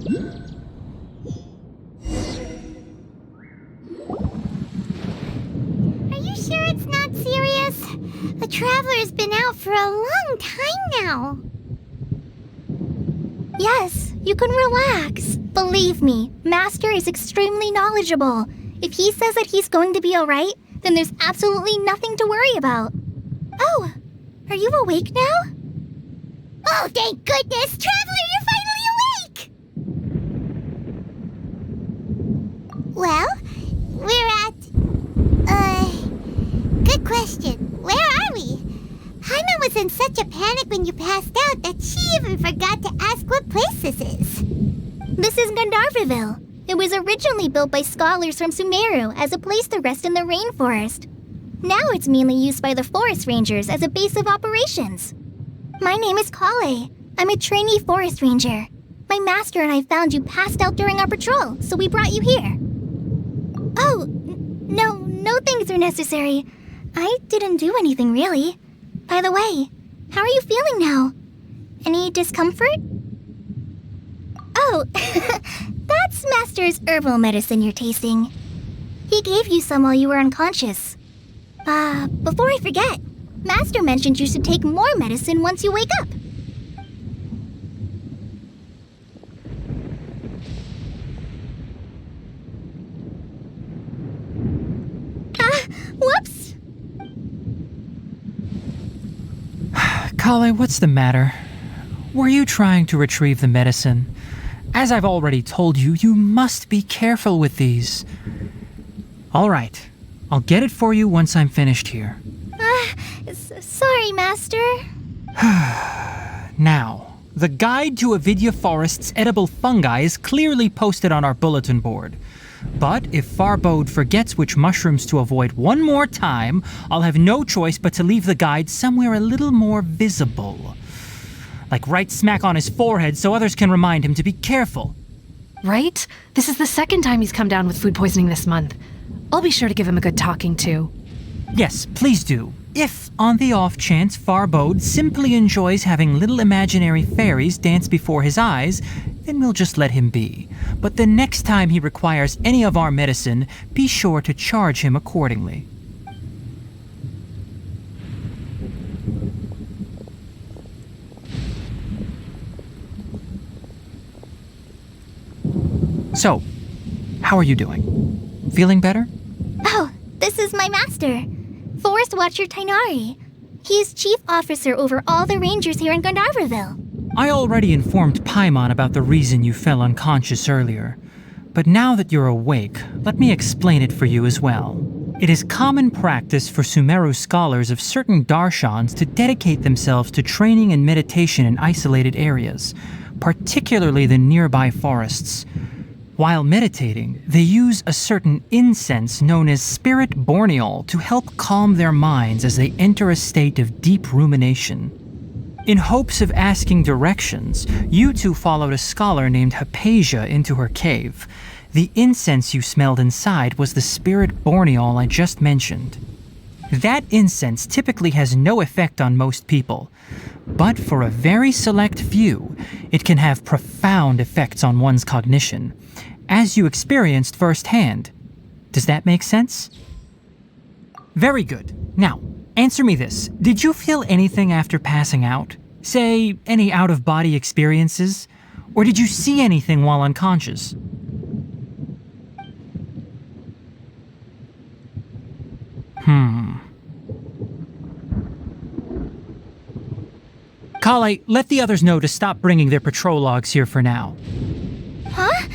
Are you sure it's not serious? The Traveler's been out for a long time now. Yes, you can relax. Believe me, Master is extremely knowledgeable. If he says that he's going to be alright, then there's absolutely nothing to worry about. Oh, are you awake now? Oh, thank goodness! Traveler, you're finally awake! Well, we're at... good question. Where are we? Paimon was in such a panic when you passed out that she even forgot to ask what place this is. This is Gandharvaville. It was originally built by scholars from Sumeru as a place to rest in the rainforest. Now it's mainly used by the forest rangers as a base of operations. My name is Kale. I'm a trainee forest ranger. My master and I found you passed out during our patrol, so we brought you here. Oh, no things are necessary. I didn't do anything really. By the way, how are you feeling now? Any discomfort? Oh, that's Master's herbal medicine you're tasting. He gave you some while you were unconscious. Before I forget, Master mentioned you should take more medicine once you wake up. Whoops! Kale, what's the matter? Were you trying to retrieve the medicine? As I've already told you, you must be careful with these. All right, I'll get it for you once I'm finished here. Sorry, Master. Now, the guide to Avidya Forest's edible fungi is clearly posted on our bulletin board. But if Farbode forgets which mushrooms to avoid one more time, I'll have no choice but to leave the guide somewhere a little more visible. Like right smack on his forehead so others can remind him to be careful. Right? This is the second time he's come down with food poisoning this month. I'll be sure to give him a good talking to. Yes, please do. If, on the off chance, Farbode simply enjoys having little imaginary fairies dance before his eyes, then we'll just let him be. But the next time he requires any of our medicine, be sure to charge him accordingly. So, how are you doing? Feeling better? Oh, this is my master, Forest Watcher Tainari. He is chief officer over all the rangers here in Gandharvaville. I already informed Paimon about the reason you fell unconscious earlier. But now that you're awake, let me explain it for you as well. It is common practice for Sumeru scholars of certain darshans to dedicate themselves to training and meditation in isolated areas, particularly the nearby forests. While meditating, they use a certain incense known as spirit borneol to help calm their minds as they enter a state of deep rumination. In hopes of asking directions, you two followed a scholar named Hypatia into her cave. The incense you smelled inside was the spirit borneol I just mentioned. That incense typically has no effect on most people, but for a very select few, it can have profound effects on one's cognition, as you experienced firsthand. Does that make sense? Very good. Now, answer me this. Did you feel anything after passing out? Say, any out-of-body experiences? Or did you see anything while unconscious? Kale, let the others know to stop bringing their patrol logs here for now. Huh?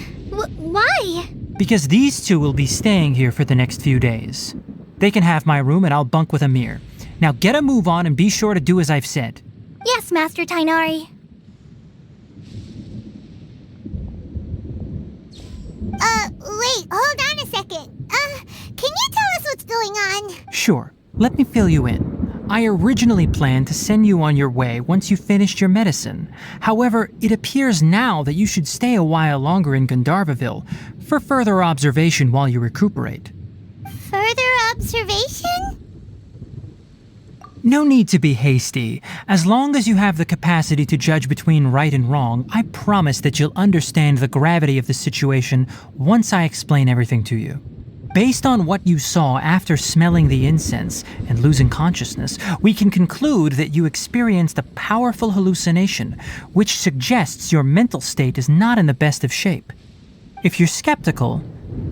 Why? Because these two will be staying here for the next few days. They can have my room and I'll bunk with Amir. Now get a move on and be sure to do as I've said. Yes, Master Tainari. Wait, hold on a second. Can you tell us what's going on? Sure, let me fill you in. I originally planned to send you on your way once you finished your medicine. However, it appears now that you should stay a while longer in Gandharvaville for further observation while you recuperate. Further observation? No need to be hasty. As long as you have the capacity to judge between right and wrong, I promise that you'll understand the gravity of the situation once I explain everything to you. Based on what you saw after smelling the incense and losing consciousness, we can conclude that you experienced a powerful hallucination, which suggests your mental state is not in the best of shape. If you're skeptical,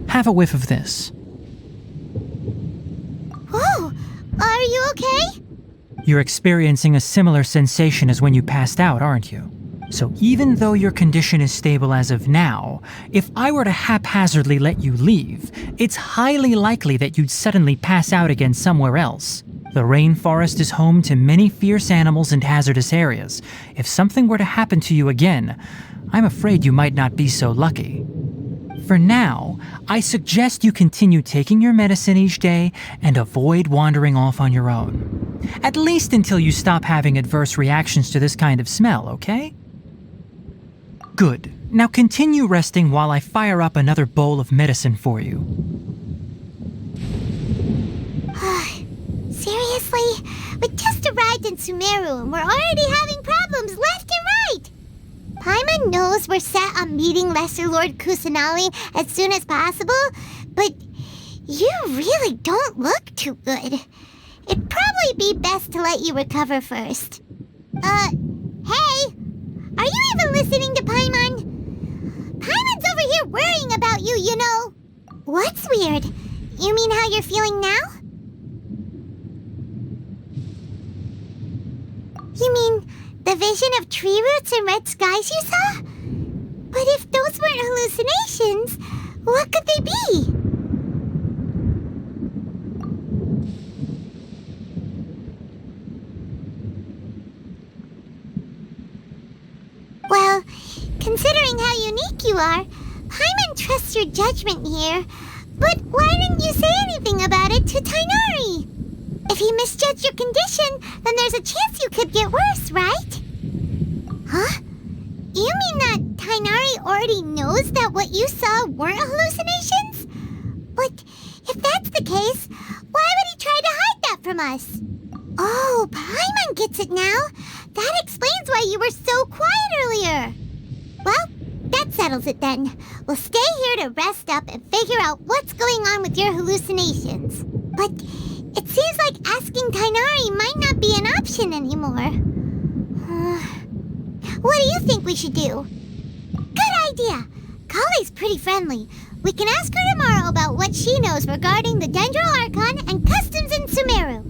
have a whiff of this. Whoa! Are you okay? You're experiencing a similar sensation as when you passed out, aren't you? So even though your condition is stable as of now, if I were to haphazardly let you leave, it's highly likely that you'd suddenly pass out again somewhere else. The rainforest is home to many fierce animals and hazardous areas. If something were to happen to you again, I'm afraid you might not be so lucky. For now, I suggest you continue taking your medicine each day and avoid wandering off on your own. At least until you stop having adverse reactions to this kind of smell, okay? Good. Now continue resting while I fire up another bowl of medicine for you. Seriously? We just arrived in Sumeru and we're already having problems left and right! Paimon knows we're set on meeting Lesser Lord Kusanali as soon as possible, but you really don't look too good. It'd probably be best to let you recover first. Hey! Are you even listening to Paimon? Paimon's over here worrying about you, you know. What's weird? You mean how you're feeling now? You mean the vision of tree roots and red skies you saw? But if those weren't hallucinations, what could they be? Well, considering how unique you are, Paimon trusts your judgment here. But why didn't you say anything about it to Tainari? If he misjudged your condition, then there's a chance you could get worse, right? Huh? You mean that Tainari already knows that what you saw weren't hallucinations? But if that's the case, why would he try to hide that from us? Oh, Paimon gets it now. That explains why you were so quiet earlier. Well, that settles it then. We'll stay here to rest up and figure out what's going on with your hallucinations. But it seems like asking Tainari might not be an option anymore. What do you think we should do? Good idea. Kale's pretty friendly. We can ask her tomorrow about what she knows regarding the Dendro Archon and customs in Sumeru.